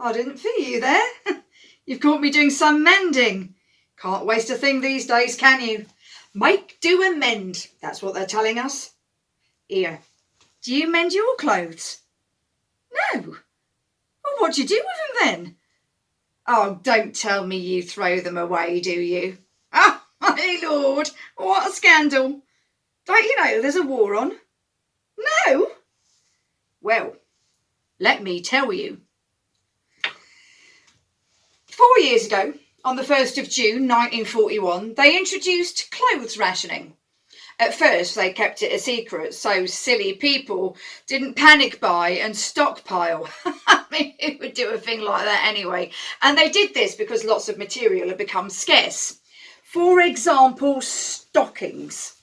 I didn't feel you there. You've caught me doing some mending. Can't waste a thing these days, can you? Make, do and mend. That's what they're telling us. Here, do you mend your clothes? No. Well, what do you do with them then? Oh, don't tell me you throw them away, do you? Oh, my lord, what a scandal. Don't you know there's a war on? No. Well, let me tell you. 4 years ago, on the 1st of June 1941, they introduced clothes rationing. At first, they kept it a secret so silly people didn't panic buy and stockpile. I mean, who would do a thing like that anyway? And they did this because lots of material had become scarce. For example, stockings.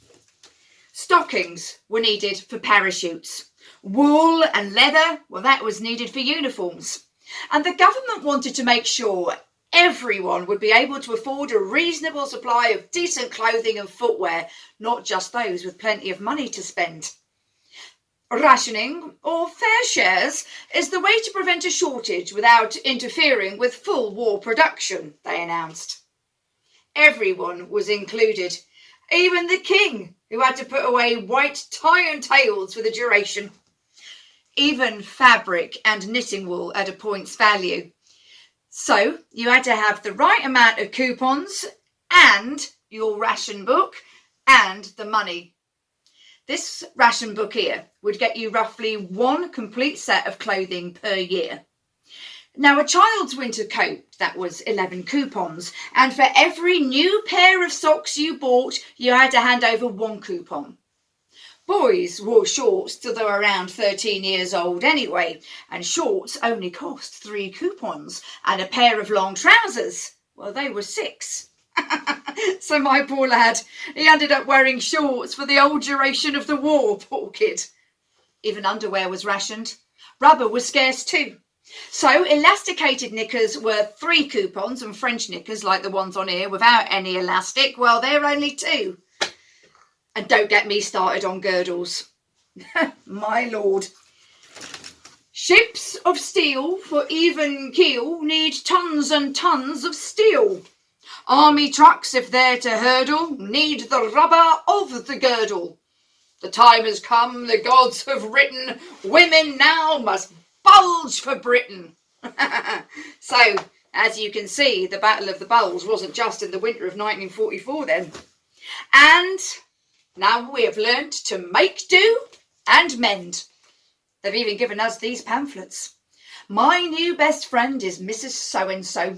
Stockings were needed for parachutes. Wool and leather, well, that was needed for uniforms. And the government wanted to make sure everyone would be able to afford a reasonable supply of decent clothing and footwear, not just those with plenty of money to spend. Rationing, or fair shares, is the way to prevent a shortage without interfering with full war production, they announced. Everyone was included, even the king, who had to put away white tie and tails for the duration. Even fabric and knitting wool at a point's value. So you had to have the right amount of coupons and your ration book and the money. This ration book here would get you roughly one complete set of clothing per year. Now, a child's winter coat, that was 11 coupons, and for every new pair of socks you bought, you had to hand over one coupon. Boys wore shorts till they were around 13 years old anyway, and shorts only cost 3 coupons, and a pair of long trousers, well, they were 6. So my poor lad, he ended up wearing shorts for the whole duration of the war, poor kid. Even underwear was rationed. Rubber was scarce too. So elasticated knickers were 3 coupons, and French knickers, like the ones on here without any elastic, well, they're only 2. And don't get me started on girdles. My lord. Ships of steel for even keel need tons and tons of steel. Army trucks, if they're to hurdle, need the rubber of the girdle. The time has come, the gods have written, women now must bulge for Britain. So, as you can see, the Battle of the Bulge wasn't just in the winter of 1944 then. And now we have learnt to make do and mend. They've even given us these pamphlets. My new best friend is Mrs. So-and-so.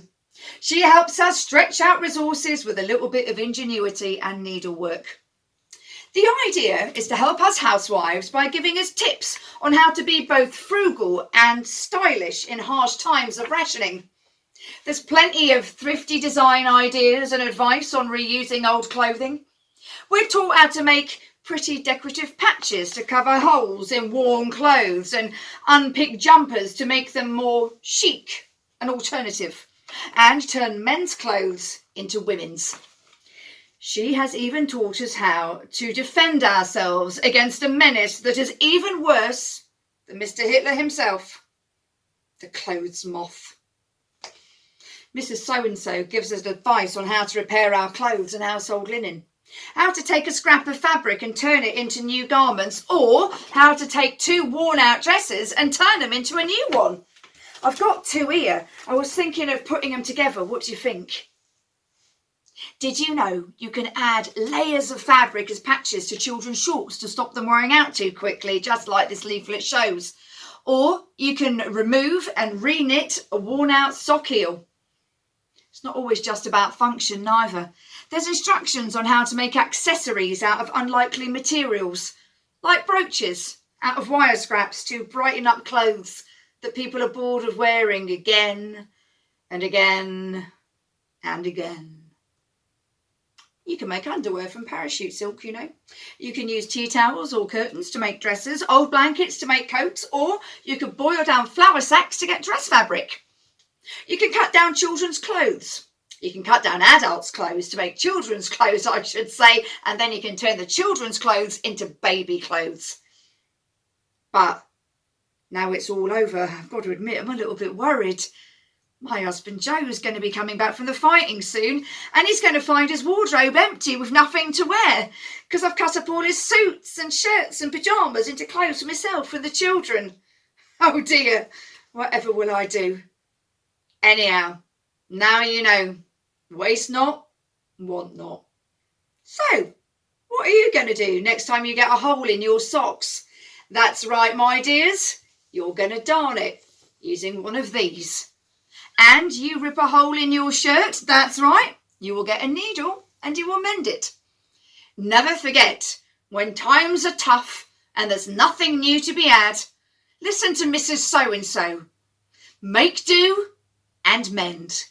She helps us stretch out resources with a little bit of ingenuity and needlework. The idea is to help us housewives by giving us tips on how to be both frugal and stylish in harsh times of rationing. There's plenty of thrifty design ideas and advice on reusing old clothing. We're taught how to make pretty decorative patches to cover holes in worn clothes and unpick jumpers to make them more chic and alternative, and turn men's clothes into women's. She has even taught us how to defend ourselves against a menace that is even worse than Mr. Hitler himself, the clothes moth. Mrs. So-and-so gives us advice on how to repair our clothes and household linen, how to take a scrap of fabric and turn it into new garments, or how to take 2 worn-out dresses and turn them into a new one. I've got 2 here. I was thinking of putting them together. What do you think? Did you know you can add layers of fabric as patches to children's shorts to stop them wearing out too quickly, just like this leaflet shows? Or you can remove and re-knit a worn-out sock heel. It's not always just about function, neither. There's instructions on how to make accessories out of unlikely materials, like brooches out of wire scraps to brighten up clothes that people are bored of wearing again and again and again. You can make underwear from parachute silk, you know. You can use tea towels or curtains to make dresses, old blankets to make coats, or you could boil down flour sacks to get dress fabric. You can cut down children's clothes. You can cut down adults' clothes to make children's clothes, I should say, and then you can turn the children's clothes into baby clothes. But now it's all over, I've got to admit I'm a little bit worried. My husband Joe's going to be coming back from the fighting soon, and he's going to find his wardrobe empty with nothing to wear because I've cut up all his suits and shirts and pyjamas into clothes for myself and the children. Oh dear, whatever will I do? Anyhow, now you know, waste not, want not. So, what are you going to do next time you get a hole in your socks? That's right, my dears, you're going to darn it using one of these. And you rip a hole in your shirt, that's right, you will get a needle and you will mend it. Never forget, when times are tough and there's nothing new to be had, listen to Mrs. So-and-so. Make do and mend.